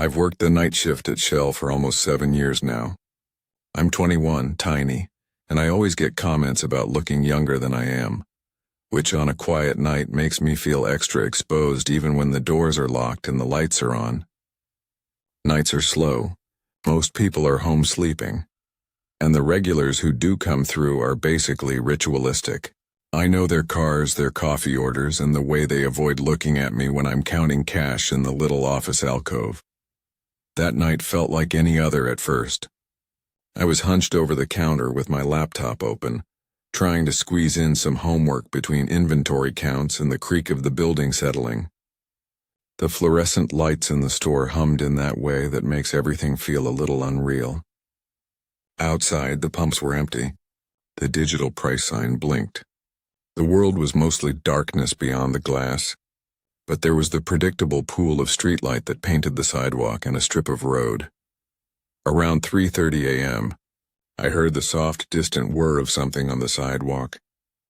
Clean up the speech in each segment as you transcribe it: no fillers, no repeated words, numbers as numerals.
I've worked the night shift at Shell for almost 7 years now. I'm 21, tiny, and I always get comments about looking younger than I am, which on a quiet night makes me feel extra exposed even when the doors are locked and the lights are on. Nights are slow. Most people are home sleeping, and the regulars who do come through are basically ritualistic. I know their cars, their coffee orders, and the way they avoid looking at me when I'm counting cash in the little office alcove. That night felt like any other at first. I was hunched over the counter with my laptop open, trying to squeeze in some homework between inventory counts and the creak of the building settling. The fluorescent lights in the store hummed in that way that makes everything feel a little unreal. Outside, the pumps were empty. The digital price sign blinked. The world was mostly darkness beyond the glass, but there was the predictable pool of streetlight that painted the sidewalk and a strip of road. Around 3:30 a.m., I heard the soft, distant whir of something on the sidewalk.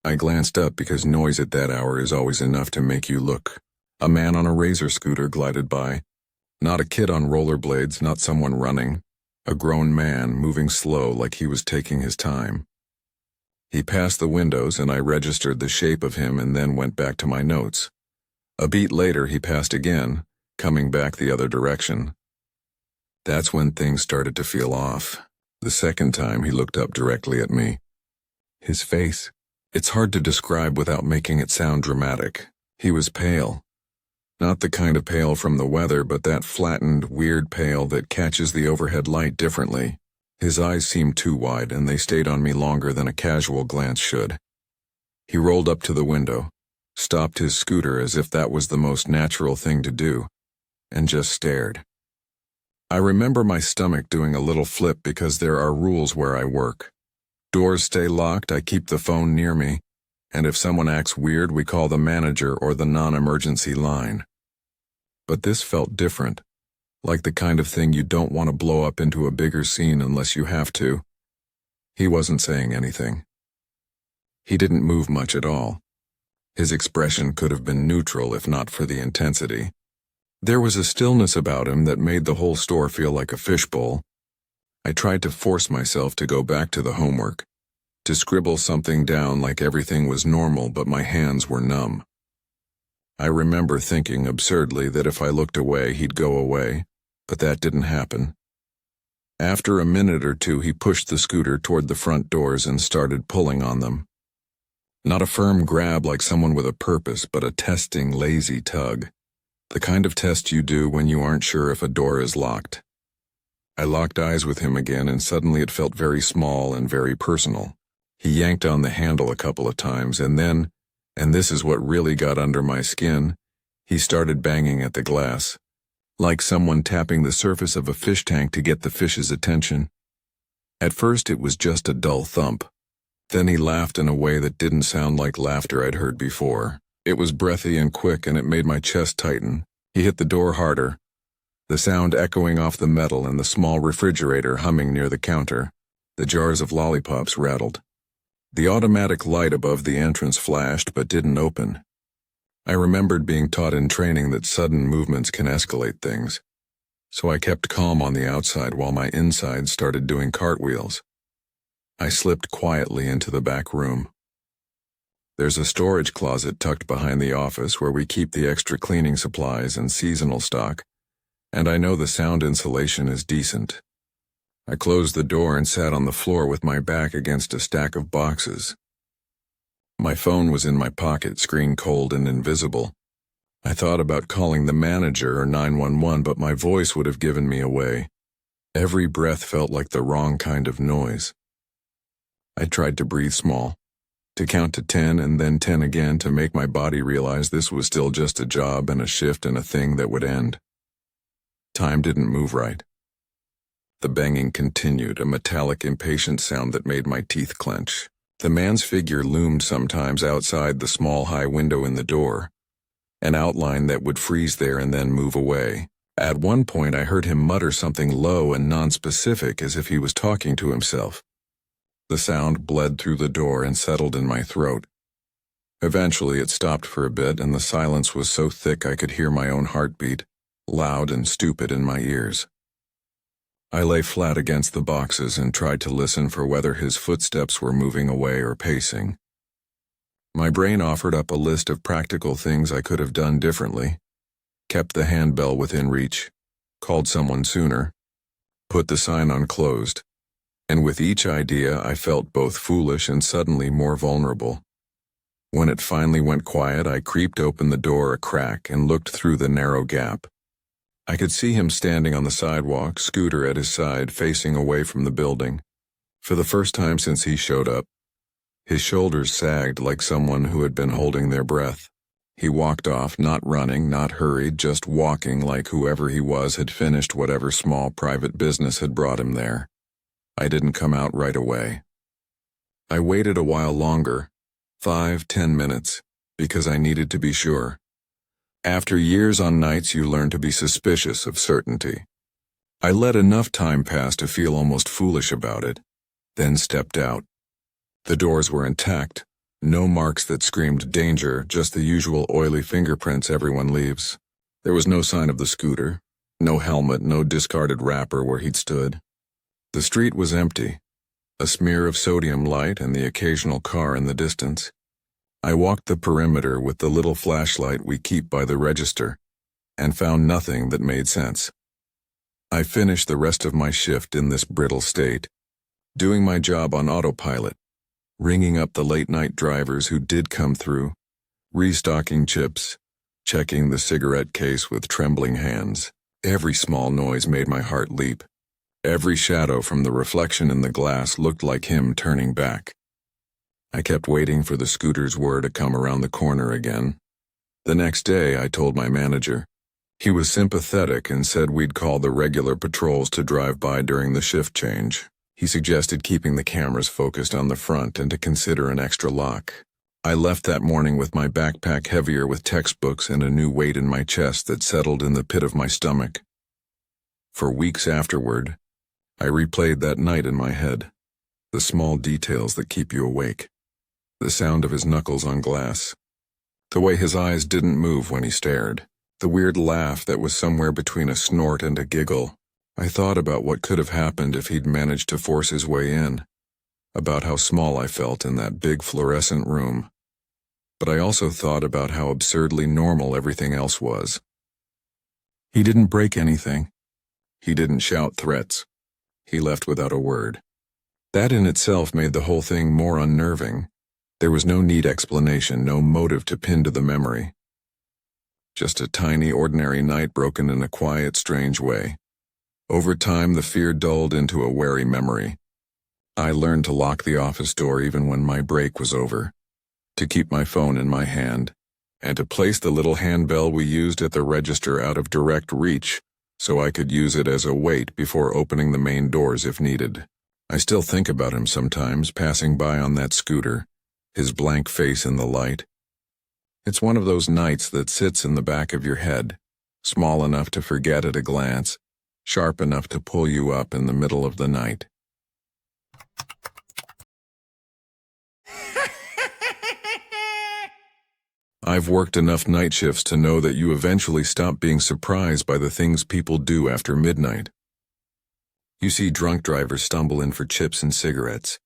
I glanced up because noise at that hour is always enough to make you look. A man on a razor scooter glided by. Not a kid on rollerblades, not someone running. A grown man, moving slow like he was taking his time. He passed the windows and I registered the shape of him and then went back to my notes. A beat later he passed again, coming back the other direction. That's when things started to feel off. The second time he looked up directly at me. His face, it's hard to describe without making it sound dramatic. He was pale. Not the kind of pale from the weather, but that flattened, weird pale that catches the overhead light differently. His eyes seemed too wide, and they stayed on me longer than a casual glance should. He rolled up to the window, stopped his scooter as if that was the most natural thing to do, and just stared. I remember my stomach doing a little flip because there are rules where I work. Doors stay locked, I keep the phone near me, and if someone acts weird, we call the manager or the non-emergency line. But this felt different, like the kind of thing you don't want to blow up into a bigger scene unless you have to. He wasn't saying anything. He didn't move much at all. His expression could have been neutral if not for the intensity. There was a stillness about him that made the whole store feel like a fishbowl. I tried to force myself to go back to the homework, to scribble something down like everything was normal, but my hands were numb. I remember thinking absurdly that if I looked away, he'd go away, but that didn't happen. After a minute or two, he pushed the scooter toward the front doors and started pulling on them. Not a firm grab like someone with a purpose, but a testing, lazy tug. The kind of test you do when you aren't sure if a door is locked. I locked eyes with him again, and suddenly it felt very small and very personal. He yanked on the handle a couple of times, and then, and this is what really got under my skin, he started banging at the glass, like someone tapping the surface of a fish tank to get the fish's attention. At first it was just a dull thump. Then he laughed in a way that didn't sound like laughter I'd heard before. It was breathy and quick, and it made my chest tighten. He hit the door harder, the sound echoing off the metal and the small refrigerator humming near the counter. The jars of lollipops rattled. The automatic light above the entrance flashed but didn't open. I remembered being taught in training that sudden movements can escalate things, so I kept calm on the outside while my inside started doing cartwheels. I slipped quietly into the back room. There's a storage closet tucked behind the office where we keep the extra cleaning supplies and seasonal stock, and I know the sound insulation is decent. I closed the door and sat on the floor with my back against a stack of boxes. My phone was in my pocket, screen cold and invisible. I thought about calling the manager or 911, but my voice would have given me away. Every breath felt like the wrong kind of noise. I tried to breathe small, to count to 10 and then 10 again, to make my body realize this was still just a job and a shift and a thing that would end. Time didn't move right. The banging continued, a metallic, impatient sound that made my teeth clench. The man's figure loomed sometimes outside the small high window in the door, an outline that would freeze there and then move away. At one point I heard him mutter something low and nonspecific as if he was talking to himself. The sound bled through the door and settled in my throat. Eventually it stopped for a bit, and the silence was so thick I could hear my own heartbeat, loud and stupid in my ears. I lay flat against the boxes and tried to listen for whether his footsteps were moving away or pacing. My brain offered up a list of practical things I could have done differently: kept the handbell within reach, called someone sooner, put the sign on closed, and with each idea I felt both foolish and suddenly more vulnerable. When it finally went quiet, I creeped open the door a crack and looked through the narrow gap. I could see him standing on the sidewalk, scooter at his side, facing away from the building. For the first time since he showed up, his shoulders sagged like someone who had been holding their breath. He walked off, not running, not hurried, just walking like whoever he was had finished whatever small private business had brought him there. I didn't come out right away. I waited a while longer, 5-10 minutes, because I needed to be sure. After years on nights, you learn to be suspicious of certainty. I let enough time pass to feel almost foolish about it, then stepped out. The doors were intact, no marks that screamed danger, just the usual oily fingerprints everyone leaves. There was no sign of the scooter, no helmet, no discarded wrapper where he'd stood. The street was empty, a smear of sodium light and the occasional car in the distance. I walked the perimeter with the little flashlight we keep by the register, and found nothing that made sense. I finished the rest of my shift in this brittle state, doing my job on autopilot, ringing up the late-night drivers who did come through, restocking chips, checking the cigarette case with trembling hands. Every small noise made my heart leap. Every shadow from the reflection in the glass looked like him turning back. I kept waiting for the scooter's whir to come around the corner again. The next day, I told my manager. He was sympathetic and said we'd call the regular patrols to drive by during the shift change. He suggested keeping the cameras focused on the front and to consider an extra lock. I left that morning with my backpack heavier with textbooks and a new weight in my chest that settled in the pit of my stomach. For weeks afterward, I replayed that night in my head, the small details that keep you awake. The sound of his knuckles on glass, the way his eyes didn't move when he stared, the weird laugh that was somewhere between a snort and a giggle. I thought about what could have happened if he'd managed to force his way in, about how small I felt in that big fluorescent room. But I also thought about how absurdly normal everything else was. He didn't break anything. He didn't shout threats. He left without a word. That in itself made the whole thing more unnerving. There was no neat explanation, no motive to pin to the memory. Just a tiny, ordinary night broken in a quiet, strange way. Over time, the fear dulled into a wary memory. I learned to lock the office door even when my break was over, to keep my phone in my hand, and to place the little handbell we used at the register out of direct reach so I could use it as a weight before opening the main doors if needed. I still think about him sometimes, passing by on that scooter, his blank face in the light. It's one of those nights that sits in the back of your head, small enough to forget at a glance, sharp enough to pull you up in the middle of the night. I've worked enough night shifts to know that you eventually stop being surprised by the things people do after midnight. You see drunk drivers stumble in for chips and cigarettes,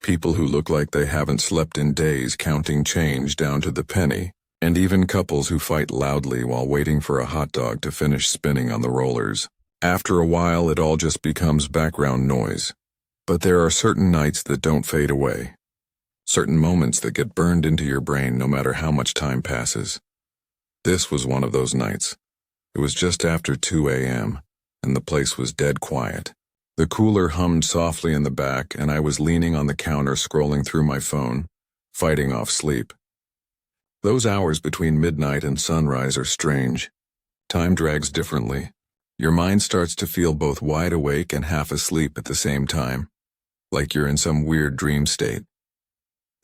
people who look like they haven't slept in days counting change down to the penny, and even couples who fight loudly while waiting for a hot dog to finish spinning on the rollers. After a while, it all just becomes background noise. But there are certain nights that don't fade away. Certain moments that get burned into your brain no matter how much time passes. This was one of those nights. It was just after 2 a.m., and the place was dead quiet. The cooler hummed softly in the back, and I was leaning on the counter scrolling through my phone, fighting off sleep. Those hours between midnight and sunrise are strange. Time drags differently. Your mind starts to feel both wide awake and half asleep at the same time, like you're in some weird dream state.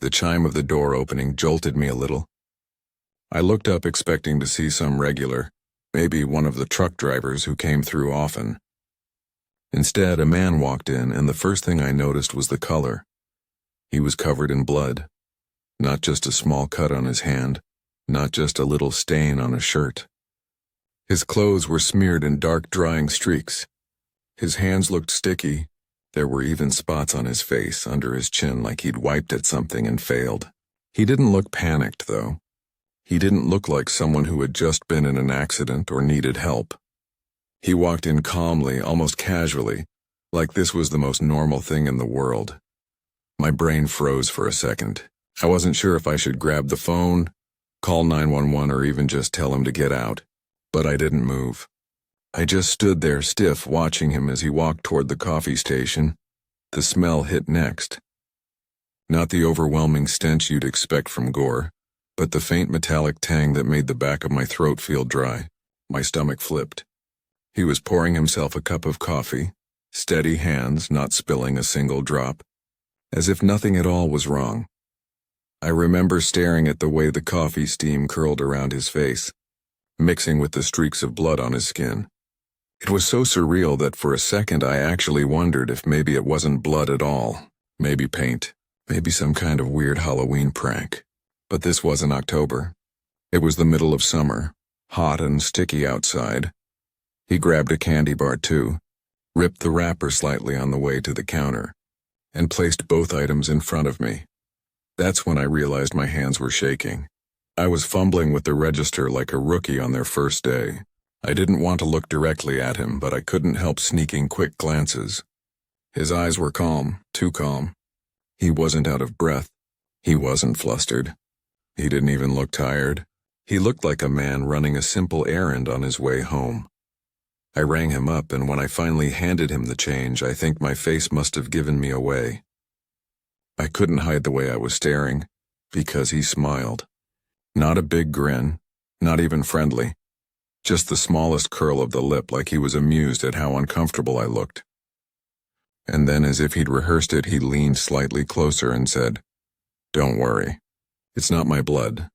The chime of the door opening jolted me a little. I looked up expecting to see some regular, maybe one of the truck drivers who came through often. Instead, a man walked in, and the first thing I noticed was the color. He was covered in blood. Not just a small cut on his hand, not just a little stain on a shirt. His clothes were smeared in dark drying streaks. His hands looked sticky. There were even spots on his face, under his chin, like he'd wiped at something and failed. He didn't look panicked, though. He didn't look like someone who had just been in an accident or needed help. He walked in calmly, almost casually, like this was the most normal thing in the world. My brain froze for a second. I wasn't sure if I should grab the phone, call 911, or even just tell him to get out. But I didn't move. I just stood there stiff, watching him as he walked toward the coffee station. The smell hit next. Not the overwhelming stench you'd expect from gore, but the faint metallic tang that made the back of my throat feel dry. My stomach flipped. He was pouring himself a cup of coffee, steady hands, not spilling a single drop, as if nothing at all was wrong. I remember staring at the way the coffee steam curled around his face, mixing with the streaks of blood on his skin. It was so surreal that for a second I actually wondered if maybe it wasn't blood at all, maybe paint, maybe some kind of weird Halloween prank. But this wasn't October. It was the middle of summer, hot and sticky outside. He grabbed a candy bar too, ripped the wrapper slightly on the way to the counter, and placed both items in front of me. That's when I realized my hands were shaking. I was fumbling with the register like a rookie on their first day. I didn't want to look directly at him, but I couldn't help sneaking quick glances. His eyes were calm, too calm. He wasn't out of breath. He wasn't flustered. He didn't even look tired. He looked like a man running a simple errand on his way home. I rang him up, and when I finally handed him the change, I think my face must have given me away. I couldn't hide the way I was staring, because he smiled. Not a big grin, not even friendly. Just the smallest curl of the lip, like he was amused at how uncomfortable I looked. And then, as if he'd rehearsed it, he leaned slightly closer and said, "Don't worry. It's not my blood."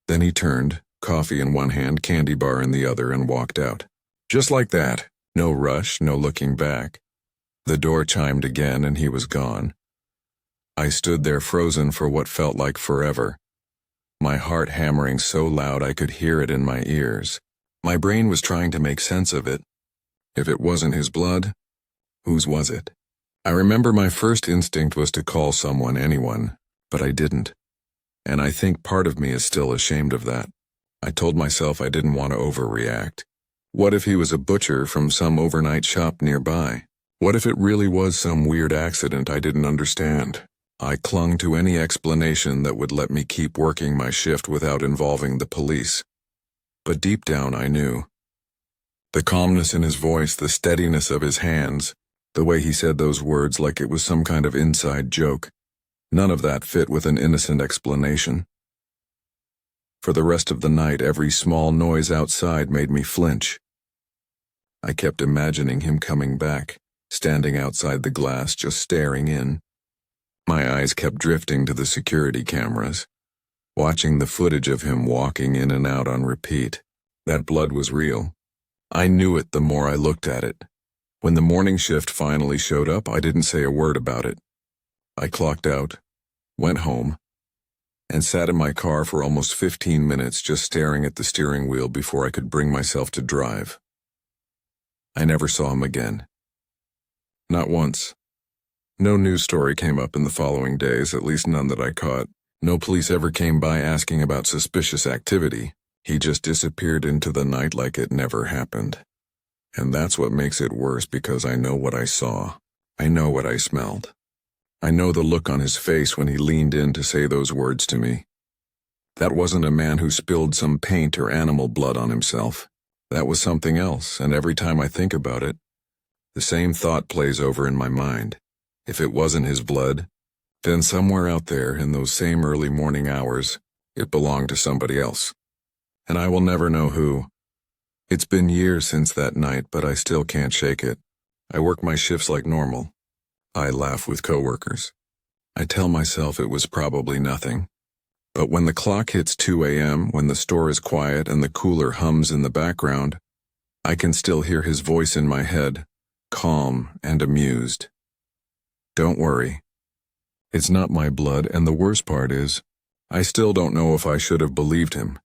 Then he turned, coffee in one hand, candy bar in the other, and walked out. Just like that. No rush, no looking back. The door chimed again, and he was gone. I stood there frozen for what felt like forever, my heart hammering so loud I could hear it in my ears. My brain was trying to make sense of it. If it wasn't his blood, whose was it? I remember my first instinct was to call someone, anyone, but I didn't. And I think part of me is still ashamed of that. I told myself I didn't want to overreact. What if he was a butcher from some overnight shop nearby? What if it really was some weird accident I didn't understand? I clung to any explanation that would let me keep working my shift without involving the police. But deep down I knew. The calmness in his voice, the steadiness of his hands, the way he said those words like it was some kind of inside joke, none of that fit with an innocent explanation. For the rest of the night, every small noise outside made me flinch. I kept imagining him coming back, standing outside the glass, just staring in. My eyes kept drifting to the security cameras, watching the footage of him walking in and out on repeat. That blood was real. I knew it the more I looked at it. When the morning shift finally showed up, I didn't say a word about it. I clocked out, went home, and sat in my car for almost 15 minutes just staring at the steering wheel before I could bring myself to drive. I never saw him again. Not once. No news story came up in the following days, at least none that I caught. No police ever came by asking about suspicious activity. He just disappeared into the night like it never happened. And that's what makes it worse, because I know what I saw. I know what I smelled. I know the look on his face when he leaned in to say those words to me. That wasn't a man who spilled some paint or animal blood on himself. That was something else, and every time I think about it, the same thought plays over in my mind. If it wasn't his blood, then somewhere out there in those same early morning hours, it belonged to somebody else. And I will never know who. It's been years since that night, but I still can't shake it. I work my shifts like normal. I laugh with coworkers. I tell myself it was probably nothing. But when the clock hits 2 a.m., when the store is quiet and the cooler hums in the background, I can still hear his voice in my head, calm and amused. Don't worry. It's not my blood, and the worst part is, I still don't know if I should have believed him.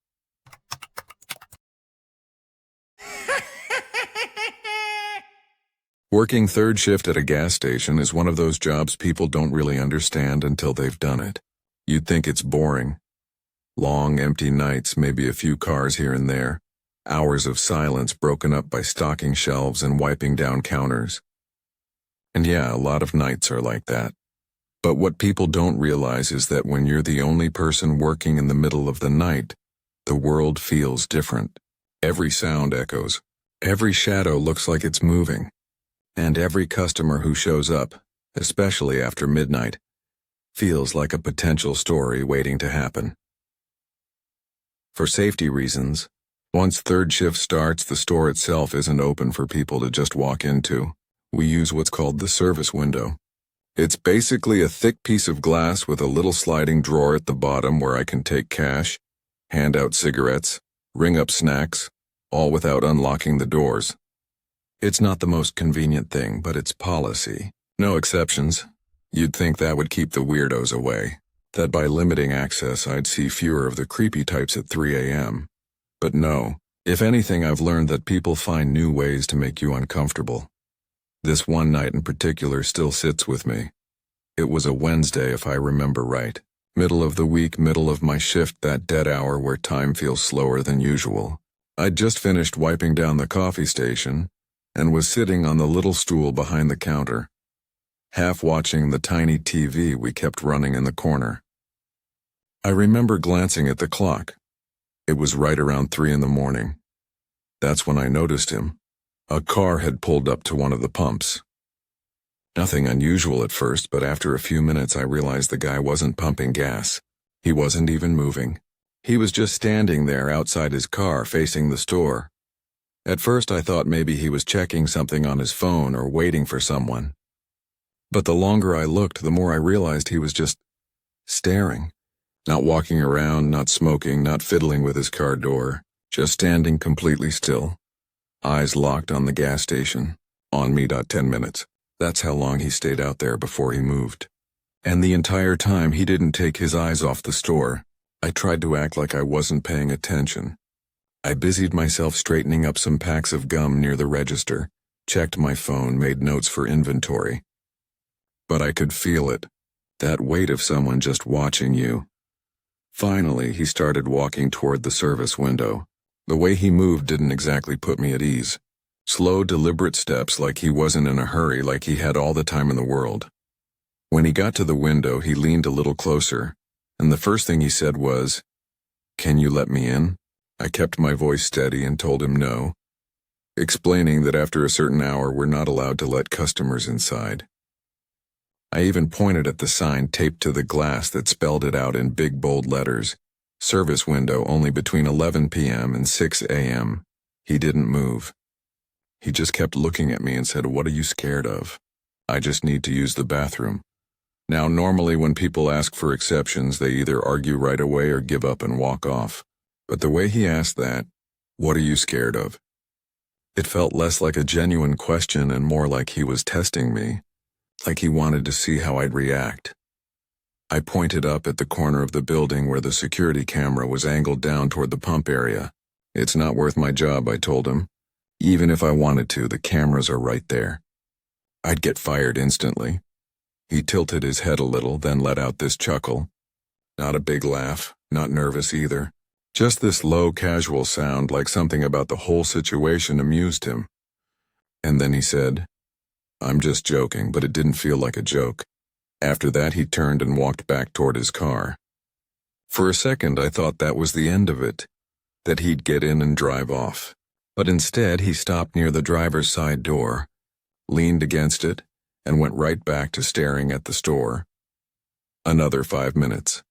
Working third shift at a gas station is one of those jobs people don't really understand until they've done it. You'd think it's boring. Long, empty nights, maybe a few cars here and there. Hours of silence broken up by stocking shelves and wiping down counters. And yeah, a lot of nights are like that. But what people don't realize is that when you're the only person working in the middle of the night, the world feels different. Every sound echoes. Every shadow looks like it's moving. And every customer who shows up, especially after midnight, feels like a potential story waiting to happen. For safety reasons, once third shift starts, the store itself isn't open for people to just walk into. We use what's called the service window. It's basically a thick piece of glass with a little sliding drawer at the bottom where I can take cash, hand out cigarettes, ring up snacks, all without unlocking the doors. It's not the most convenient thing, but it's policy. No exceptions. You'd think that would keep the weirdos away. That by limiting access I'd see fewer of the creepy types at 3 a.m. But no. If anything, I've learned that people find new ways to make you uncomfortable. This one night in particular still sits with me. It was a Wednesday, if I remember right. Middle of the week, middle of my shift, that dead hour where time feels slower than usual. I'd just finished wiping down the coffee station and was sitting on the little stool behind the counter, half watching the tiny TV we kept running in the corner. I remember glancing at the clock. It was right around 3 in the morning. That's when I noticed him. A car had pulled up to one of the pumps. Nothing unusual at first, but after a few minutes I realized the guy wasn't pumping gas. He wasn't even moving. He was just standing there outside his car facing the store. At first I thought maybe he was checking something on his phone or waiting for someone. But the longer I looked, the more I realized he was just staring. Not walking around, not smoking, not fiddling with his car door, just standing completely still. Eyes locked on the gas station. On me. 10 minutes. That's how long he stayed out there before he moved. And the entire time he didn't take his eyes off the store. I tried to act like I wasn't paying attention. I busied myself straightening up some packs of gum near the register, checked my phone, made notes for inventory. But I could feel it, that weight of someone just watching you. Finally, he started walking toward the service window. The way he moved didn't exactly put me at ease. Slow, deliberate steps, like he wasn't in a hurry, like he had all the time in the world. When he got to the window, he leaned a little closer, and the first thing he said was, "Can you let me in?" I kept my voice steady and told him no, explaining that after a certain hour we're not allowed to let customers inside. I even pointed at the sign taped to the glass that spelled it out in big bold letters, "Service window only between 11 p.m. and 6 a.m. He didn't move. He just kept looking at me and said, "What are you scared of?" "I just need to use the bathroom." Now, normally when people ask for exceptions, they either argue right away or give up and walk off. But the way he asked that, "What are you scared of?" it felt less like a genuine question and more like he was testing me, like he wanted to see how I'd react. I pointed up at the corner of the building where the security camera was angled down toward the pump area. "It's not worth my job," I told him. "Even if I wanted to, the cameras are right there. I'd get fired instantly." He tilted his head a little, then let out this chuckle. Not a big laugh, not nervous either. Just this low, casual sound, like something about the whole situation amused him. And then he said, "I'm just joking," but it didn't feel like a joke. After that, he turned and walked back toward his car. For a second, I thought that was the end of it, that he'd get in and drive off. But instead, he stopped near the driver's side door, leaned against it, and went right back to staring at the store. Another 5 minutes.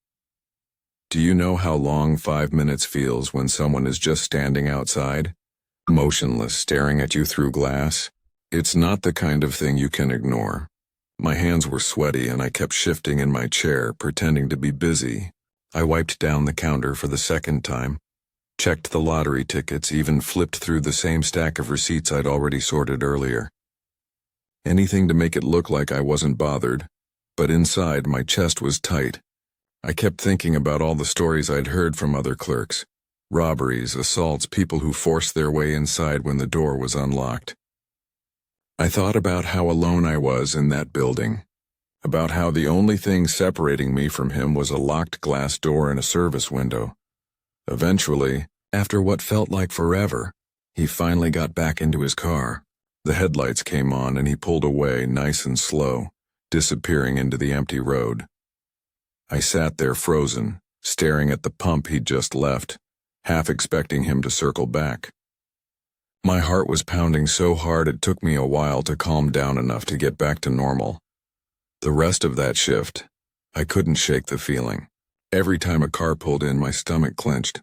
Do you know how long 5 minutes feels when someone is just standing outside, motionless, staring at you through glass? It's not the kind of thing you can ignore. My hands were sweaty and I kept shifting in my chair, pretending to be busy. I wiped down the counter for the second time, checked the lottery tickets, even flipped through the same stack of receipts I'd already sorted earlier. Anything to make it look like I wasn't bothered, but inside my chest was tight. I kept thinking about all the stories I'd heard from other clerks. Robberies, assaults, people who forced their way inside when the door was unlocked. I thought about how alone I was in that building, about how the only thing separating me from him was a locked glass door and a service window. Eventually, after what felt like forever, he finally got back into his car. The headlights came on and he pulled away nice and slow, disappearing into the empty road. I sat there frozen, staring at the pump he'd just left, half expecting him to circle back. My heart was pounding so hard it took me a while to calm down enough to get back to normal. The rest of that shift, I couldn't shake the feeling. Every time a car pulled in, my stomach clenched.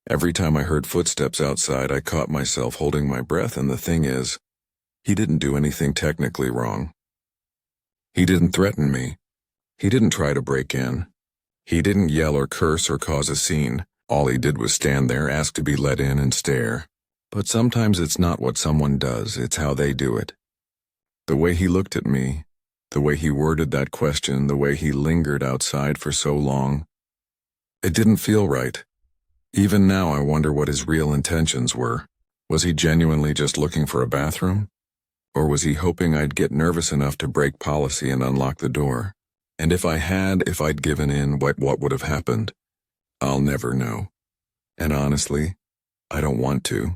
Every time I heard footsteps outside, I caught myself holding my breath, and the thing is, he didn't do anything technically wrong. He didn't threaten me. He didn't try to break in. He didn't yell or curse or cause a scene. All he did was stand there, ask to be let in, and stare. But sometimes it's not what someone does, it's how they do it. The way he looked at me, the way he worded that question, the way he lingered outside for so long, it didn't feel right. Even now I wonder what his real intentions were. Was he genuinely just looking for a bathroom? Or was he hoping I'd get nervous enough to break policy and unlock the door? And if I'd given in, what would have happened? I'll never know. And honestly, I don't want to.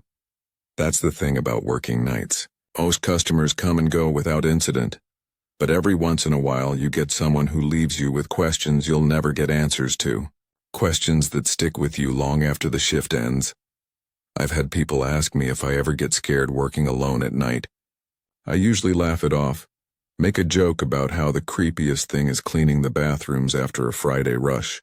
That's the thing about working nights. Most customers come and go without incident. But every once in a while you get someone who leaves you with questions you'll never get answers to. Questions that stick with you long after the shift ends. I've had people ask me if I ever get scared working alone at night. I usually laugh it off, make a joke about how the creepiest thing is cleaning the bathrooms after a Friday rush.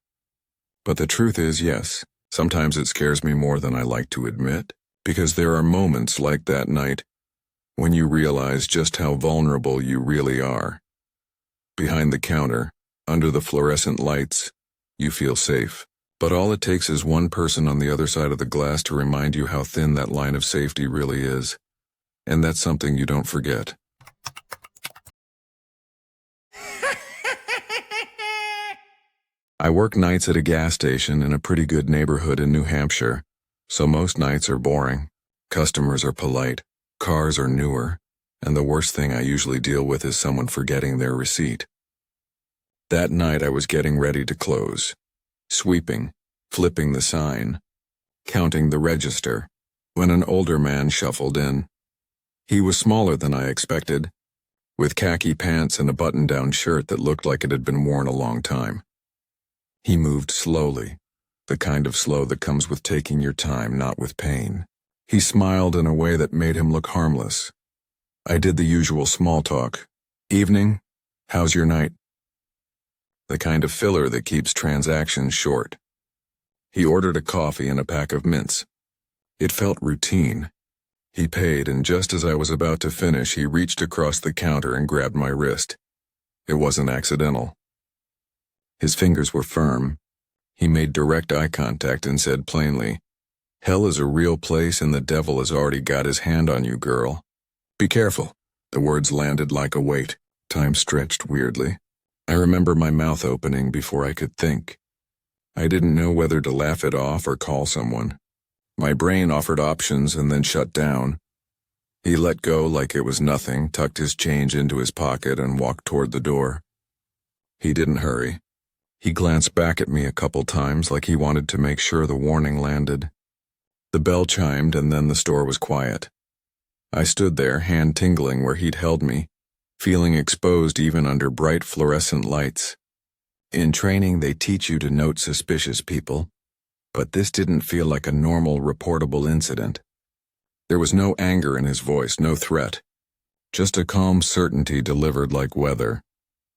But the truth is, yes, sometimes it scares me more than I like to admit, because there are moments like that night when you realize just how vulnerable you really are. Behind the counter, under the fluorescent lights, you feel safe. But all it takes is one person on the other side of the glass to remind you how thin that line of safety really is. And that's something you don't forget. I work nights at a gas station in a pretty good neighborhood in New Hampshire, so most nights are boring. Customers are polite, cars are newer, and the worst thing I usually deal with is someone forgetting their receipt. That night I was getting ready to close, sweeping, flipping the sign, counting the register, when an older man shuffled in. He was smaller than I expected, with khaki pants and a button-down shirt that looked like it had been worn a long time. He moved slowly, the kind of slow that comes with taking your time, not with pain. He smiled in a way that made him look harmless. I did the usual small talk. Evening? How's your night? The kind of filler that keeps transactions short. He ordered a coffee and a pack of mints. It felt routine. He paid, and just as I was about to finish, he reached across the counter and grabbed my wrist. It wasn't accidental. His fingers were firm. He made direct eye contact and said plainly, "Hell is a real place and the devil has already got his hand on you, girl. Be careful." The words landed like a weight. Time stretched weirdly. I remember my mouth opening before I could think. I didn't know whether to laugh it off or call someone. My brain offered options and then shut down. He let go like it was nothing, tucked his change into his pocket, and walked toward the door. He didn't hurry. He glanced back at me a couple times like he wanted to make sure the warning landed. The bell chimed and then the store was quiet. I stood there, hand tingling where he'd held me, feeling exposed even under bright fluorescent lights. In training, they teach you to note suspicious people, but this didn't feel like a normal, reportable incident. There was no anger in his voice, no threat, just a calm certainty delivered like weather.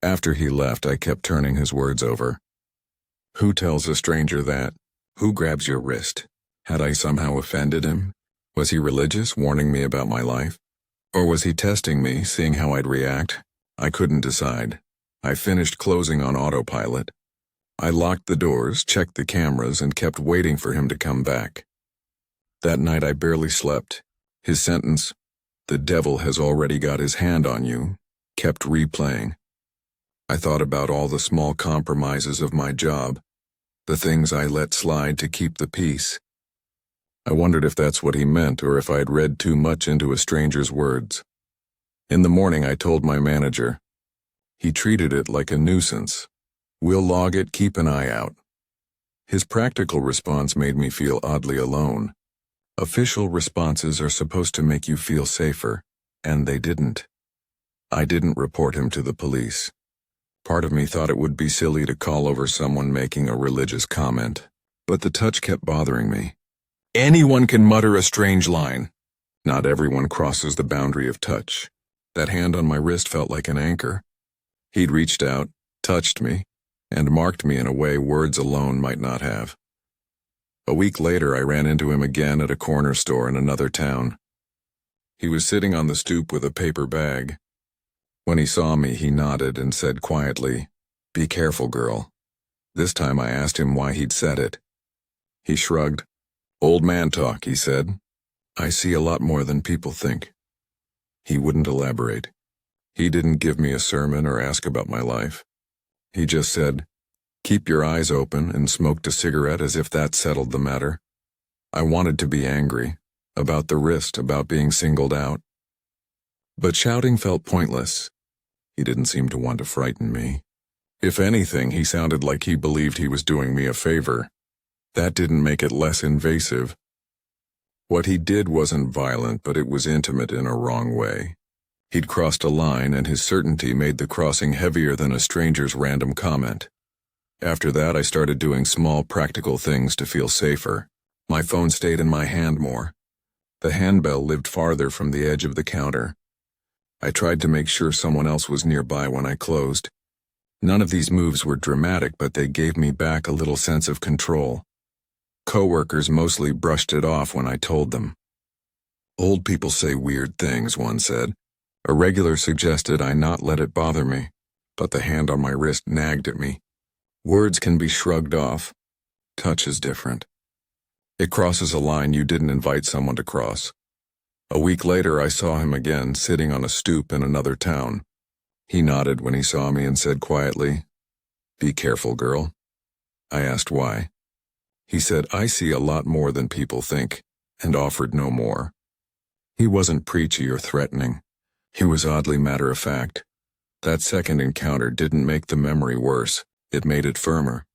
After he left, I kept turning his words over. Who tells a stranger that? Who grabs your wrist? Had I somehow offended him? Was he religious, warning me about my life? Or was he testing me, seeing how I'd react? I couldn't decide. I finished closing on autopilot. I locked the doors, checked the cameras, and kept waiting for him to come back. That night I barely slept. His sentence, "The devil has already got his hand on you," kept replaying. I thought about all the small compromises of my job, the things I let slide to keep the peace. I wondered if that's what he meant or if I'd read too much into a stranger's words. In the morning, I told my manager. He treated it like a nuisance. We'll log it, keep an eye out. His practical response made me feel oddly alone. Official responses are supposed to make you feel safer, and they didn't. I didn't report him to the police. Part of me thought it would be silly to call over someone making a religious comment, but the touch kept bothering me. Anyone can mutter a strange line. Not everyone crosses the boundary of touch. That hand on my wrist felt like an anchor. He'd reached out, touched me, and marked me in a way words alone might not have. A week later, I ran into him again at a corner store in another town. He was sitting on the stoop with a paper bag. When he saw me, he nodded and said quietly, "Be careful, girl." This time I asked him why he'd said it. He shrugged. "Old man talk," he said. "I see a lot more than people think." He wouldn't elaborate. He didn't give me a sermon or ask about my life. He just said, "Keep your eyes open," and smoked a cigarette as if that settled the matter. I wanted to be angry, about the wrist, about being singled out. But shouting felt pointless. He didn't seem to want to frighten me. If anything, he sounded like he believed he was doing me a favor. That didn't make it less invasive. What he did wasn't violent, but it was intimate in a wrong way. He'd crossed a line, and his certainty made the crossing heavier than a stranger's random comment. After that, I started doing small, practical things to feel safer. My phone stayed in my hand more. The handbell lived farther from the edge of the counter. I tried to make sure someone else was nearby when I closed. None of these moves were dramatic, but they gave me back a little sense of control. Coworkers mostly brushed it off when I told them. "Old people say weird things," one said. A regular suggested I not let it bother me, but the hand on my wrist nagged at me. Words can be shrugged off. Touch is different. It crosses a line you didn't invite someone to cross. A week later, I saw him again, sitting on a stoop in another town. He nodded when he saw me and said quietly, "Be careful, girl." I asked why. He said, "I see a lot more than people think," and offered no more. He wasn't preachy or threatening. He was oddly matter-of-fact. That second encounter didn't make the memory worse. It made it firmer.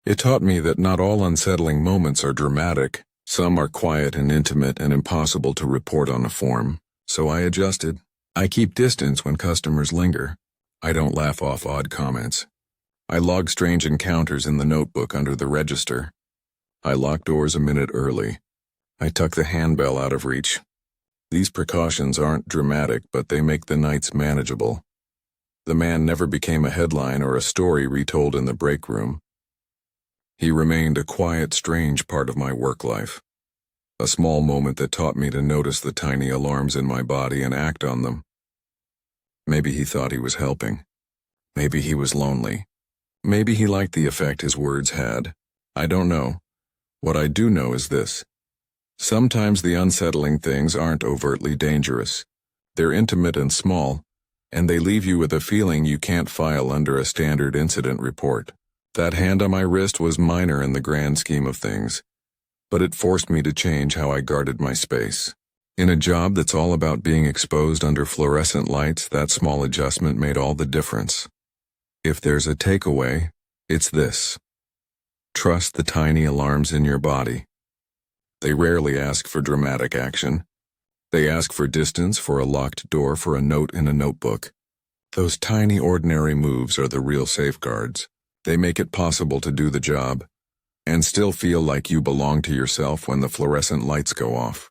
It taught me that not all unsettling moments are dramatic. Some are quiet and intimate and impossible to report on a form. So I adjusted. I keep distance when customers linger. I don't laugh off odd comments. I log strange encounters in the notebook under the register. I lock doors a minute early. I tuck the handbell out of reach. These precautions aren't dramatic, but they make the nights manageable. The man never became a headline or a story retold in the break room. He remained a quiet, strange part of my work life. A small moment that taught me to notice the tiny alarms in my body and act on them. Maybe he thought he was helping. Maybe he was lonely. Maybe he liked the effect his words had. I don't know. What I do know is this. Sometimes the unsettling things aren't overtly dangerous. They're intimate and small, and they leave you with a feeling you can't file under a standard incident report. That hand on my wrist was minor in the grand scheme of things, but it forced me to change how I guarded my space. In a job that's all about being exposed under fluorescent lights, that small adjustment made all the difference. If there's a takeaway, it's this. Trust the tiny alarms in your body. They rarely ask for dramatic action. They ask for distance, for a locked door, for a note in a notebook. Those tiny ordinary moves are the real safeguards. They make it possible to do the job and still feel like you belong to yourself when the fluorescent lights go off.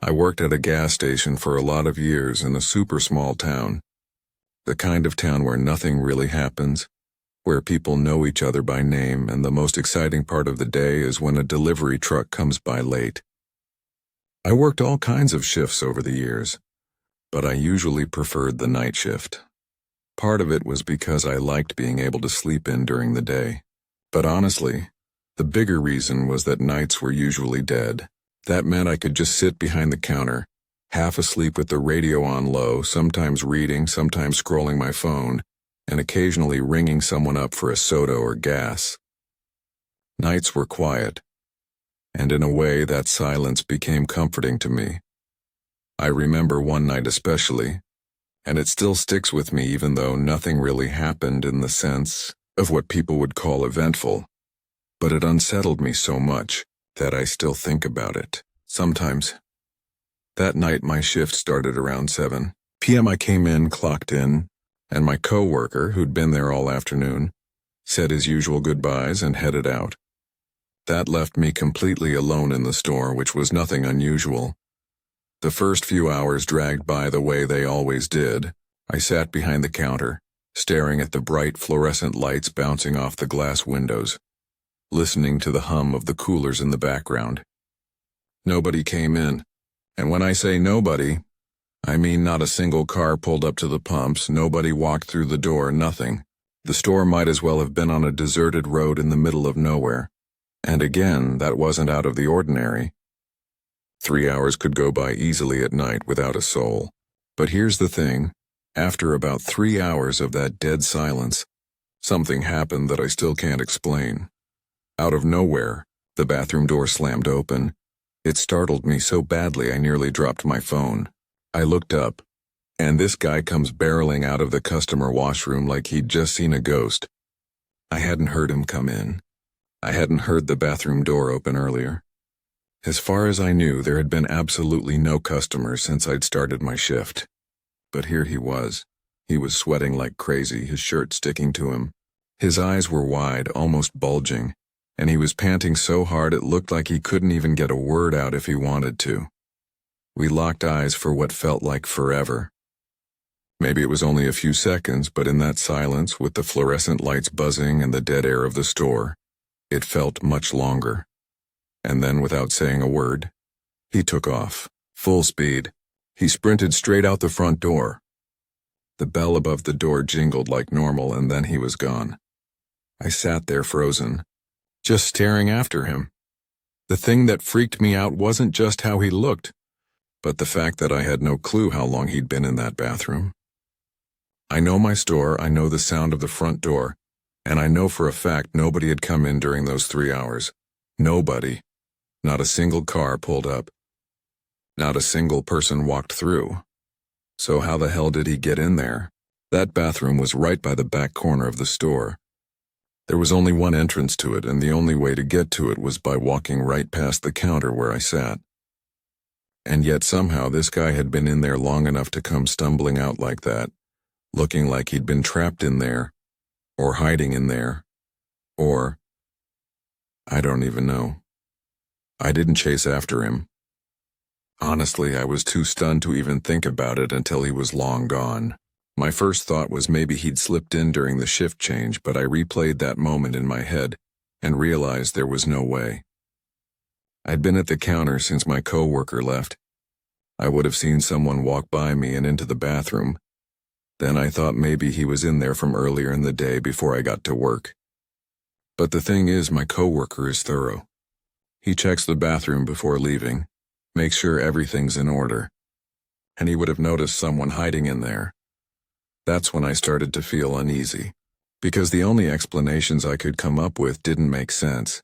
I worked at a gas station for a lot of years in a super small town. The kind of town where nothing really happens, where people know each other by name, and the most exciting part of the day is when a delivery truck comes by late. I worked all kinds of shifts over the years, but I usually preferred the night shift. Part of it was because I liked being able to sleep in during the day. But honestly, the bigger reason was that nights were usually dead. That meant I could just sit behind the counter, half asleep with the radio on low, sometimes reading, sometimes scrolling my phone, and occasionally ringing someone up for a soda or gas. Nights were quiet, and in a way that silence became comforting to me. I remember one night especially, and it still sticks with me even though nothing really happened in the sense of what people would call eventful, but it unsettled me so much that I still think about it sometimes. That night my shift started around 7 p.m. I came in, clocked in, and my co-worker, who'd been there all afternoon, said his usual goodbyes and headed out. That left me completely alone in the store, which was nothing unusual. The first few hours dragged by the way they always did. I sat behind the counter, staring at the bright fluorescent lights bouncing off the glass windows, listening to the hum of the coolers in the background. Nobody came in, and when I say nobody, I mean not a single car pulled up to the pumps, nobody walked through the door, nothing. The store might as well have been on a deserted road in the middle of nowhere. And again, that wasn't out of the ordinary. 3 hours could go by easily at night without a soul. But here's the thing. After about 3 hours of that dead silence, something happened that I still can't explain. Out of nowhere, the bathroom door slammed open. It startled me so badly I nearly dropped my phone. I looked up, and this guy comes barreling out of the customer washroom like he'd just seen a ghost. I hadn't heard him come in. I hadn't heard the bathroom door open earlier. As far as I knew, there had been absolutely no customers since I'd started my shift. But here he was. He was sweating like crazy, his shirt sticking to him. His eyes were wide, almost bulging, and he was panting so hard it looked like he couldn't even get a word out if he wanted to. We locked eyes for what felt like forever. Maybe it was only a few seconds, but in that silence, with the fluorescent lights buzzing and the dead air of the store, it felt much longer. And then, without saying a word, he took off, full speed. He sprinted straight out the front door. The bell above the door jingled like normal, and then he was gone. I sat there frozen, just staring after him. The thing that freaked me out wasn't just how he looked, but the fact that I had no clue how long he'd been in that bathroom. I know my store, I know the sound of the front door, and I know for a fact nobody had come in during those 3 hours. Nobody. Not a single car pulled up. Not a single person walked through. So how the hell did he get in there? That bathroom was right by the back corner of the store. There was only one entrance to it, and the only way to get to it was by walking right past the counter where I sat. And yet somehow this guy had been in there long enough to come stumbling out like that, looking like he'd been trapped in there, or hiding in there, or... I don't even know. I didn't chase after him. Honestly, I was too stunned to even think about it until he was long gone. My first thought was maybe he'd slipped in during the shift change, but I replayed that moment in my head and realized there was no way. I'd been at the counter since my co-worker left. I would have seen someone walk by me and into the bathroom. Then I thought maybe he was in there from earlier in the day before I got to work. But the thing is, my co-worker is thorough. He checks the bathroom before leaving, makes sure everything's in order, and he would have noticed someone hiding in there. That's when I started to feel uneasy, because the only explanations I could come up with didn't make sense.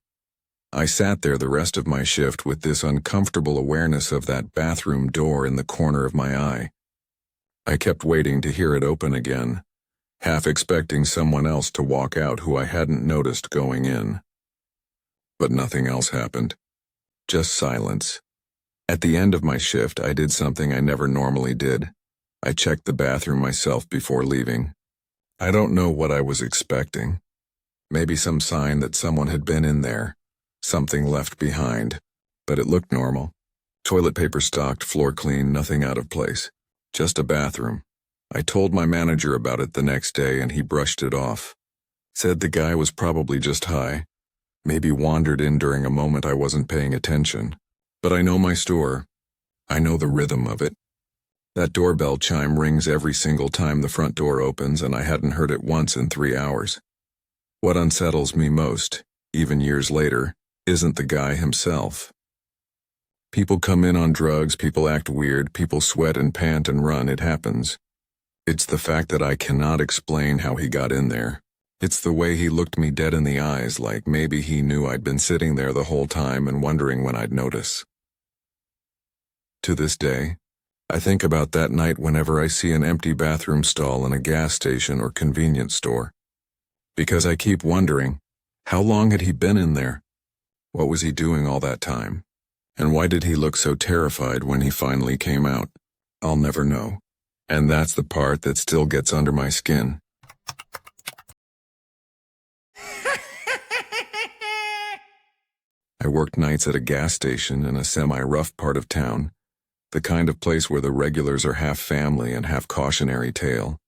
I sat there the rest of my shift with this uncomfortable awareness of that bathroom door in the corner of my eye. I kept waiting to hear it open again, half expecting someone else to walk out who I hadn't noticed going in. But nothing else happened. Just silence. At the end of my shift, I did something I never normally did. I checked the bathroom myself before leaving. I don't know what I was expecting. Maybe some sign that someone had been in there, something left behind, but it looked normal. Toilet paper stocked, floor clean, nothing out of place. Just a bathroom. I told my manager about it the next day and he brushed it off. Said the guy was probably just high. Maybe wandered in during a moment I wasn't paying attention. But I know my store. I know the rhythm of it. That doorbell chime rings every single time the front door opens, and I hadn't heard it once in 3 hours. What unsettles me most, even years later, isn't the guy himself. People come in on drugs, people act weird, people sweat and pant and run, it happens. It's the fact that I cannot explain how he got in there. It's the way he looked me dead in the eyes, like maybe he knew I'd been sitting there the whole time and wondering when I'd notice. To this day, I think about that night whenever I see an empty bathroom stall in a gas station or convenience store. Because I keep wondering, how long had he been in there? What was he doing all that time? And why did he look so terrified when he finally came out? I'll never know. And that's the part that still gets under my skin. I worked nights at a gas station in a semi-rough part of town, the kind of place where the regulars are half family and half cautionary tale.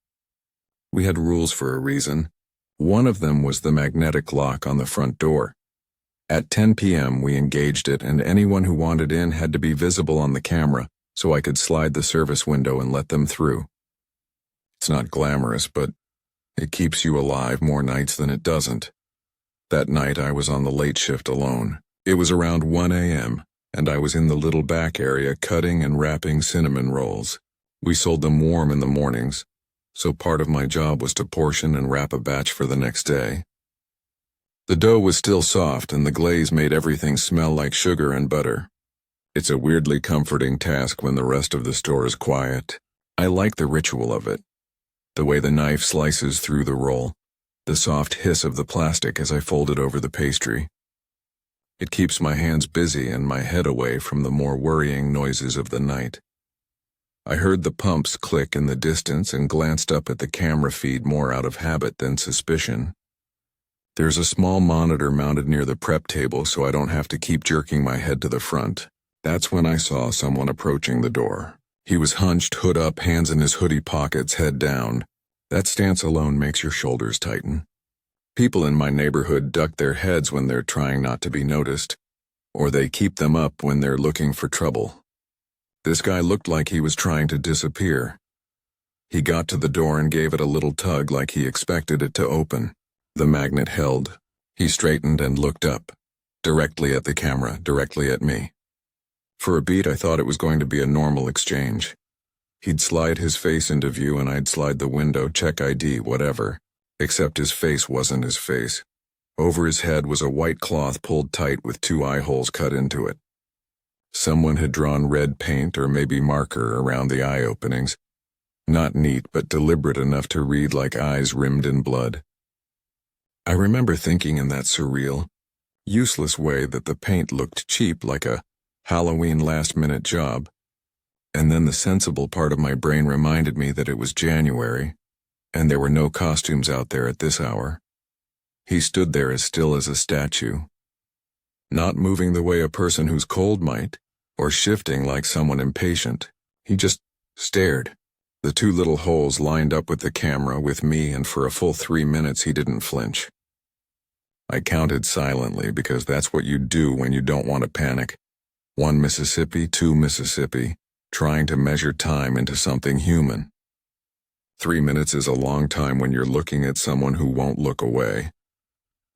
We had rules for a reason. One of them was the magnetic lock on the front door. At 10 p.m. we engaged it, and anyone who wanted in had to be visible on the camera so I could slide the service window and let them through. It's not glamorous, but it keeps you alive more nights than it doesn't. That night I was on the late shift alone. It was around 1 a.m., and I was in the little back area cutting and wrapping cinnamon rolls. We sold them warm in the mornings, so part of my job was to portion and wrap a batch for the next day. The dough was still soft, and the glaze made everything smell like sugar and butter. It's a weirdly comforting task when the rest of the store is quiet. I like the ritual of it. The way the knife slices through the roll, the soft hiss of the plastic as I fold it over the pastry. It keeps my hands busy and my head away from the more worrying noises of the night. I heard the pumps click in the distance and glanced up at the camera feed more out of habit than suspicion. There's a small monitor mounted near the prep table so I don't have to keep jerking my head to the front. That's when I saw someone approaching the door. He was hunched, hood up, hands in his hoodie pockets, head down. That stance alone makes your shoulders tighten. People in my neighborhood duck their heads when they're trying not to be noticed, or they keep them up when they're looking for trouble. This guy looked like he was trying to disappear. He got to the door and gave it a little tug like he expected it to open. The magnet held. He straightened and looked up, directly at the camera, directly at me. For a beat I thought it was going to be a normal exchange. He'd slide his face into view and I'd slide the window, check ID, whatever. Except his face wasn't his face. Over his head was a white cloth pulled tight with 2 eye holes cut into it. Someone had drawn red paint or maybe marker around the eye openings. Not neat, but deliberate enough to read like eyes rimmed in blood. I remember thinking in that surreal, useless way that the paint looked cheap, like a Halloween last-minute job. And then the sensible part of my brain reminded me that it was January, and there were no costumes out there at this hour. He stood there as still as a statue, not moving the way a person who's cold might, or shifting like someone impatient. He just stared. The 2 little holes lined up with the camera, with me, and for a full 3 minutes he didn't flinch. I counted silently because that's what you do when you don't want to panic. 1 Mississippi, 2 Mississippi, trying to measure time into something human. 3 minutes is a long time when you're looking at someone who won't look away.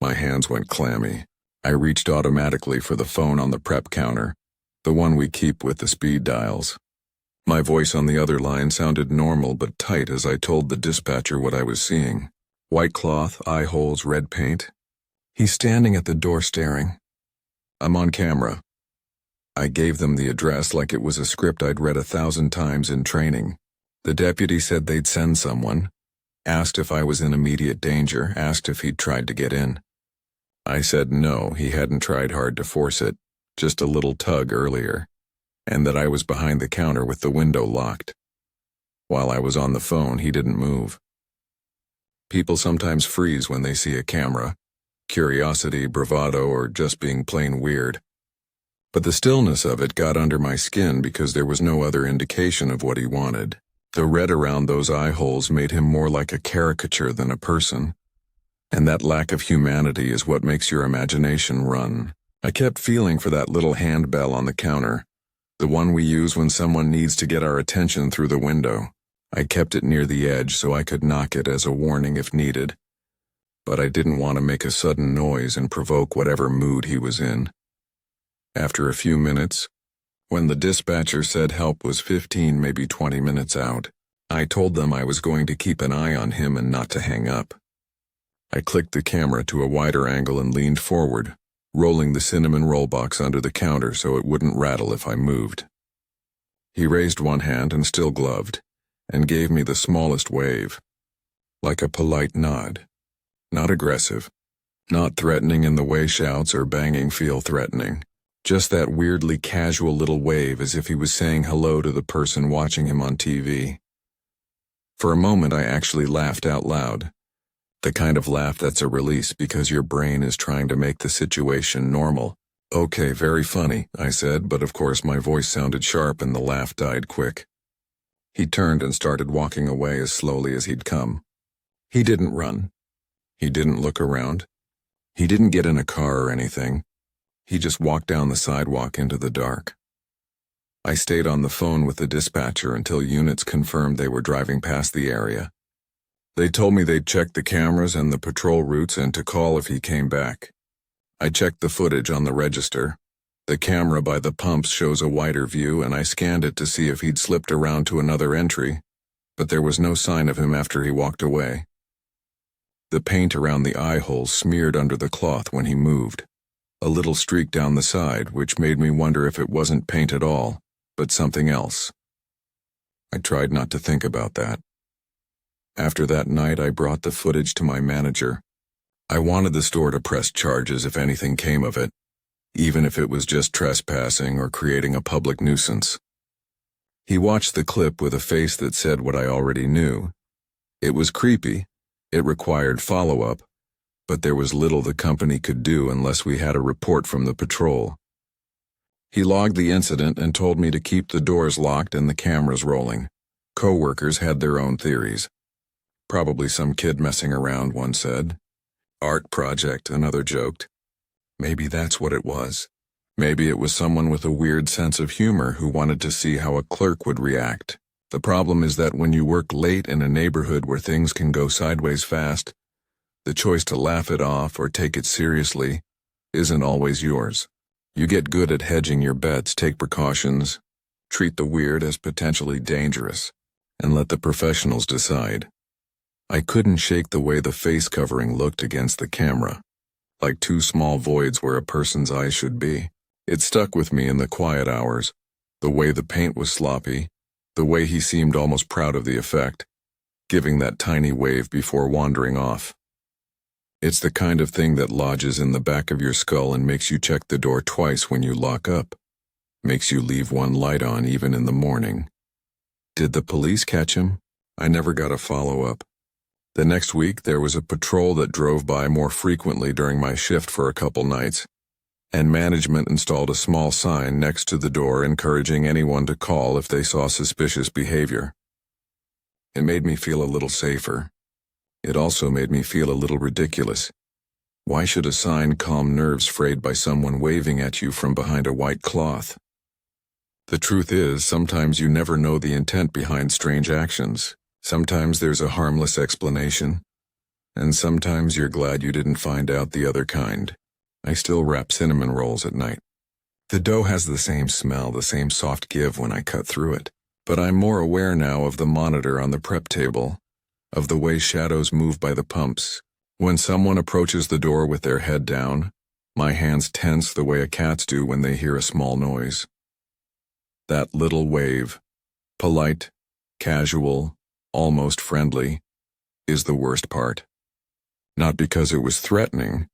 My hands went clammy. I reached automatically for the phone on the prep counter, the one we keep with the speed dials. My voice on the other line sounded normal but tight as I told the dispatcher what I was seeing. White cloth, eye holes, red paint. He's standing at the door staring. I'm on camera. I gave them the address like it was a script I'd read 1,000 times in training. The deputy said they'd send someone, asked if I was in immediate danger, asked if he'd tried to get in. I said no, he hadn't tried hard to force it, just a little tug earlier, and that I was behind the counter with the window locked. While I was on the phone, he didn't move. People sometimes freeze when they see a camera, curiosity, bravado, or just being plain weird. But the stillness of it got under my skin because there was no other indication of what he wanted. The red around those eye holes made him more like a caricature than a person. And that lack of humanity is what makes your imagination run. I kept feeling for that little handbell on the counter, the one we use when someone needs to get our attention through the window. I kept it near the edge so I could knock it as a warning if needed. But I didn't want to make a sudden noise and provoke whatever mood he was in. After a few minutes, when the dispatcher said help was 15, maybe 20 minutes out, I told them I was going to keep an eye on him and not to hang up. I clicked the camera to a wider angle and leaned forward, rolling the cinnamon roll box under the counter so it wouldn't rattle if I moved. He raised one hand and still gloved, and gave me the smallest wave, like a polite nod. Not aggressive, not threatening in the way shouts or banging feel threatening. Just that weirdly casual little wave as if he was saying hello to the person watching him on TV. For a moment I actually laughed out loud. The kind of laugh that's a release because your brain is trying to make the situation normal. "Okay, very funny," I said, but of course my voice sounded sharp and the laugh died quick. He turned and started walking away as slowly as he'd come. He didn't run. He didn't look around. He didn't get in a car or anything. He just walked down the sidewalk into the dark. I stayed on the phone with the dispatcher until units confirmed they were driving past the area. They told me they'd check the cameras and the patrol routes and to call if he came back. I checked the footage on the register. The camera by the pumps shows a wider view, and I scanned it to see if he'd slipped around to another entry, but there was no sign of him after he walked away. The paint around the eye holes smeared under the cloth when he moved. A little streak down the side, which made me wonder if it wasn't paint at all, but something else. I tried not to think about that. After that night, I brought the footage to my manager. I wanted the store to press charges if anything came of it, even if it was just trespassing or creating a public nuisance. He watched the clip with a face that said what I already knew. It was creepy, it required follow-up, but there was little the company could do unless we had a report from the patrol. He logged the incident and told me to keep the doors locked and the cameras rolling. Co-workers had their own theories. Probably some kid messing around, one said. Art project, another joked. Maybe that's what it was. Maybe it was someone with a weird sense of humor who wanted to see how a clerk would react. The problem is that when you work late in a neighborhood where things can go sideways fast, the choice to laugh it off or take it seriously isn't always yours. You get good at hedging your bets, take precautions, treat the weird as potentially dangerous, and let the professionals decide. I couldn't shake the way the face covering looked against the camera, like two small voids where a person's eyes should be. It stuck with me in the quiet hours, the way the paint was sloppy, the way he seemed almost proud of the effect, giving that tiny wave before wandering off. It's the kind of thing that lodges in the back of your skull and makes you check the door twice when you lock up, makes you leave one light on even in the morning. Did the police catch him? I never got a follow-up. The next week, there was a patrol that drove by more frequently during my shift for a couple nights, and management installed a small sign next to the door encouraging anyone to call if they saw suspicious behavior. It made me feel a little safer. It also made me feel a little ridiculous. Why should a sign calm nerves frayed by someone waving at you from behind a white cloth? The truth is, sometimes you never know the intent behind strange actions. Sometimes there's a harmless explanation, and sometimes you're glad you didn't find out the other kind. I still wrap cinnamon rolls at night. The dough has the same smell, the same soft give when I cut through it, but I'm more aware now of the monitor on the prep table, of the way shadows move by the pumps. When someone approaches the door with their head down, my hands tense the way a cat's do when they hear a small noise. That little wave, polite, casual, almost friendly, is the worst part. Not because it was threatening,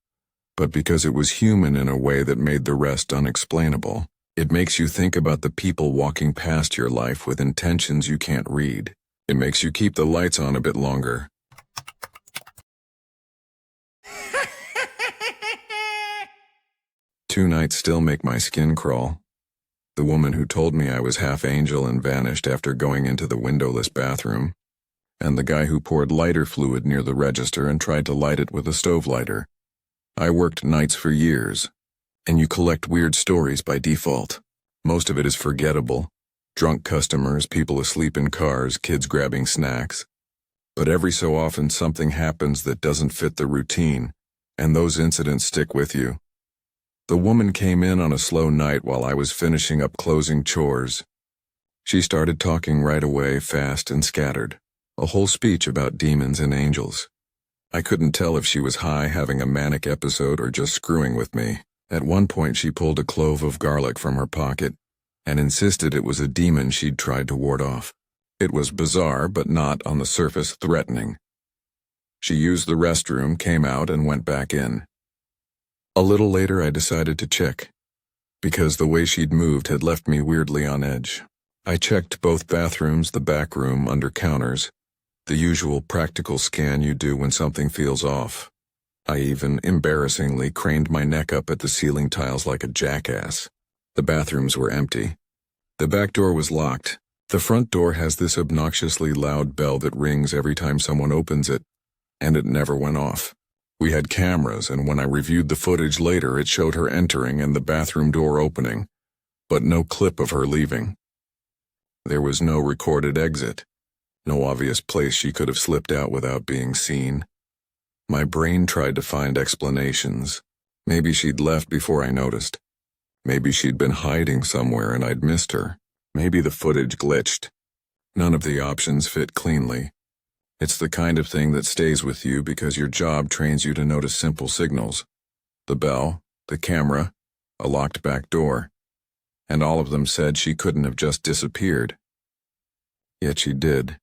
but because it was human in a way that made the rest unexplainable. It makes you think about the people walking past your life with intentions you can't read. It makes you keep the lights on a bit longer. Two nights still make my skin crawl. The woman who told me I was half angel and vanished after going into the windowless bathroom, and the guy who poured lighter fluid near the register and tried to light it with a stove lighter. I worked nights for years, and you collect weird stories by default. Most of it is forgettable. Drunk customers, people asleep in cars, kids grabbing snacks. But every so often something happens that doesn't fit the routine, and those incidents stick with you. The woman came in on a slow night while I was finishing up closing chores. She started talking right away, fast and scattered. A whole speech about demons and angels. I couldn't tell if she was high, having a manic episode, or just screwing with me. At one point she pulled a clove of garlic from her pocket and insisted it was a demon she'd tried to ward off. It was bizarre, but not, on the surface, threatening. She used the restroom, came out, and went back in. A little later I decided to check, because the way she'd moved had left me weirdly on edge. I checked both bathrooms, the back room, under counters, the usual practical scan you do when something feels off. I even, embarrassingly, craned my neck up at the ceiling tiles like a jackass. The bathrooms were empty. The back door was locked. The front door has this obnoxiously loud bell that rings every time someone opens it, and it never went off. We had cameras, and when I reviewed the footage later, it showed her entering and the bathroom door opening, but no clip of her leaving. There was no recorded exit, no obvious place she could have slipped out without being seen. My brain tried to find explanations. Maybe she'd left before I noticed. Maybe she'd been hiding somewhere and I'd missed her. Maybe the footage glitched. None of the options fit cleanly. It's the kind of thing that stays with you because your job trains you to notice simple signals. The bell, the camera, a locked back door. And all of them said she couldn't have just disappeared. Yet she did.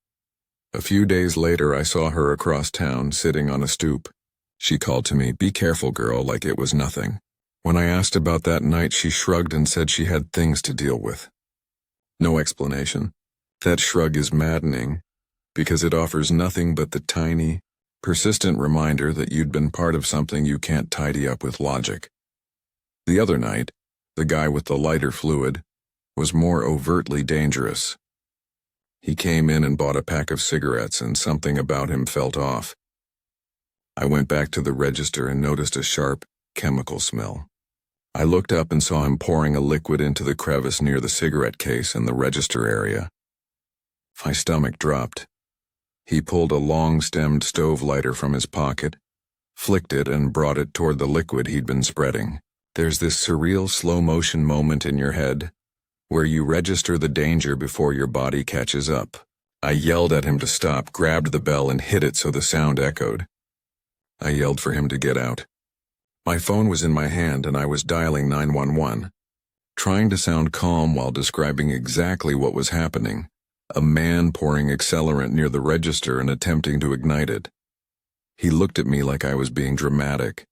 A few days later I saw her across town, sitting on a stoop. She called to me, "Be careful, girl," like it was nothing. When I asked about that night, she shrugged and said she had things to deal with. No explanation. That shrug is maddening, because it offers nothing but the tiny, persistent reminder that you'd been part of something you can't tidy up with logic. The other night, the guy with the lighter fluid was more overtly dangerous. He came in and bought a pack of cigarettes, and something about him felt off. I went back to the register and noticed a sharp, chemical smell. I looked up and saw him pouring a liquid into the crevice near the cigarette case in the register area. My stomach dropped. He pulled a long-stemmed stove lighter from his pocket, flicked it, and brought it toward the liquid he'd been spreading. There's this surreal slow-motion moment in your head where you register the danger before your body catches up. I yelled at him to stop, grabbed the bell, and hit it so the sound echoed. I yelled for him to get out. My phone was in my hand and I was dialing 911, trying to sound calm while describing exactly what was happening. A man pouring accelerant near the register and attempting to ignite it. He looked at me like I was being dramatic,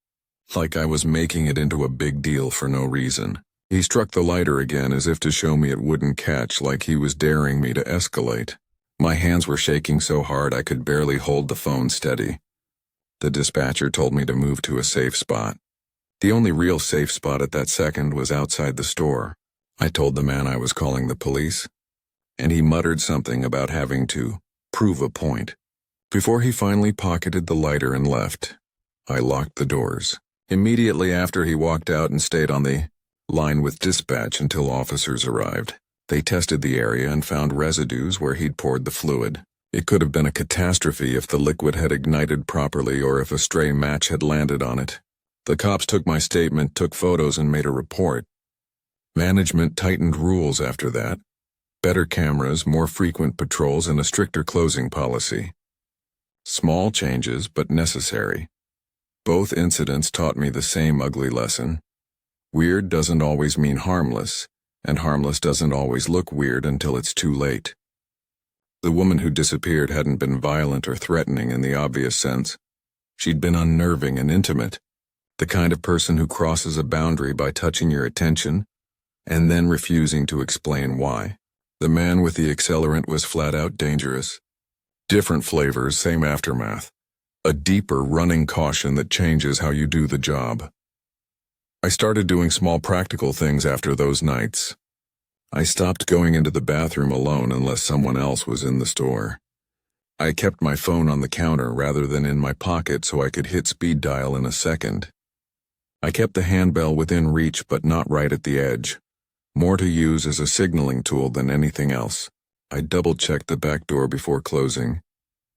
like I was making it into a big deal for no reason. He struck the lighter again as if to show me it wouldn't catch, like he was daring me to escalate. My hands were shaking so hard I could barely hold the phone steady. The dispatcher told me to move to a safe spot. The only real safe spot at that second was outside the store. I told the man I was calling the police, and he muttered something about having to prove a point. Before he finally pocketed the lighter and left, I locked the doors. Immediately after, he walked out and stayed on the line with dispatch until officers arrived. They tested the area and found residues where he'd poured the fluid. It could have been a catastrophe if the liquid had ignited properly or if a stray match had landed on it. The cops took my statement, took photos, and made a report. Management tightened rules after that. Better cameras, more frequent patrols, and a stricter closing policy. Small changes, but necessary. Both incidents taught me the same ugly lesson. Weird doesn't always mean harmless, and harmless doesn't always look weird until it's too late. The woman who disappeared hadn't been violent or threatening in the obvious sense. She'd been unnerving and intimate, the kind of person who crosses a boundary by touching your attention and then refusing to explain why. The man with the accelerant was flat out dangerous. Different flavors, same aftermath. A deeper running caution that changes how you do the job. I started doing small practical things after those nights. I stopped going into the bathroom alone unless someone else was in the store. I kept my phone on the counter rather than in my pocket so I could hit speed dial in a second. I kept the handbell within reach but not right at the edge, more to use as a signaling tool than anything else. I double-checked the back door before closing,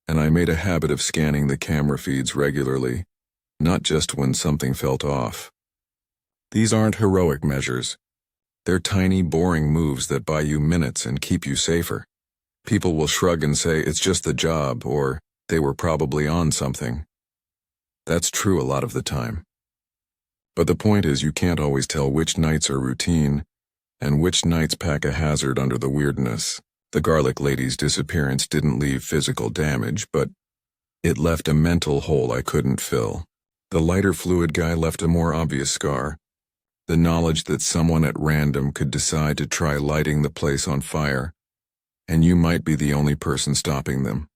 and I made a habit of scanning the camera feeds regularly, not just when something felt off. These aren't heroic measures. They're tiny, boring moves that buy you minutes and keep you safer. People will shrug and say, "It's just the job," or "They were probably on something." That's true a lot of the time. But the point is you can't always tell which nights are routine and which nights pack a hazard under the weirdness. The garlic lady's disappearance didn't leave physical damage, but it left a mental hole I couldn't fill. The lighter fluid guy left a more obvious scar. The knowledge that someone at random could decide to try lighting the place on fire, and you might be the only person stopping them.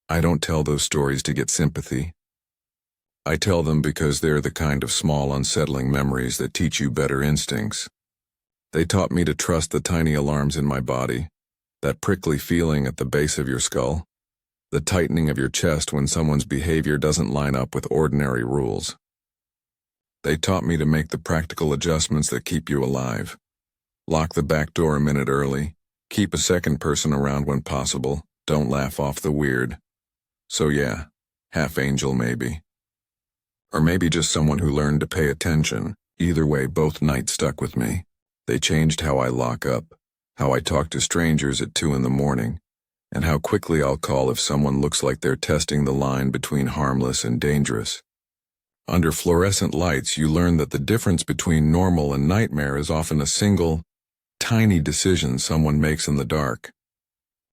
I don't tell those stories to get sympathy. I tell them because they're the kind of small, unsettling memories that teach you better instincts. They taught me to trust the tiny alarms in my body, that prickly feeling at the base of your skull, the tightening of your chest when someone's behavior doesn't line up with ordinary rules. They taught me to make the practical adjustments that keep you alive. Lock the back door a minute early, keep a second person around when possible, don't laugh off the weird. So yeah, half angel maybe. Or maybe just someone who learned to pay attention. Either way, both nights stuck with me. They changed how I lock up, how I talk to strangers at 2 in the morning, and how quickly I'll call if someone looks like they're testing the line between harmless and dangerous. Under fluorescent lights, you learn that the difference between normal and nightmare is often a single, tiny decision someone makes in the dark.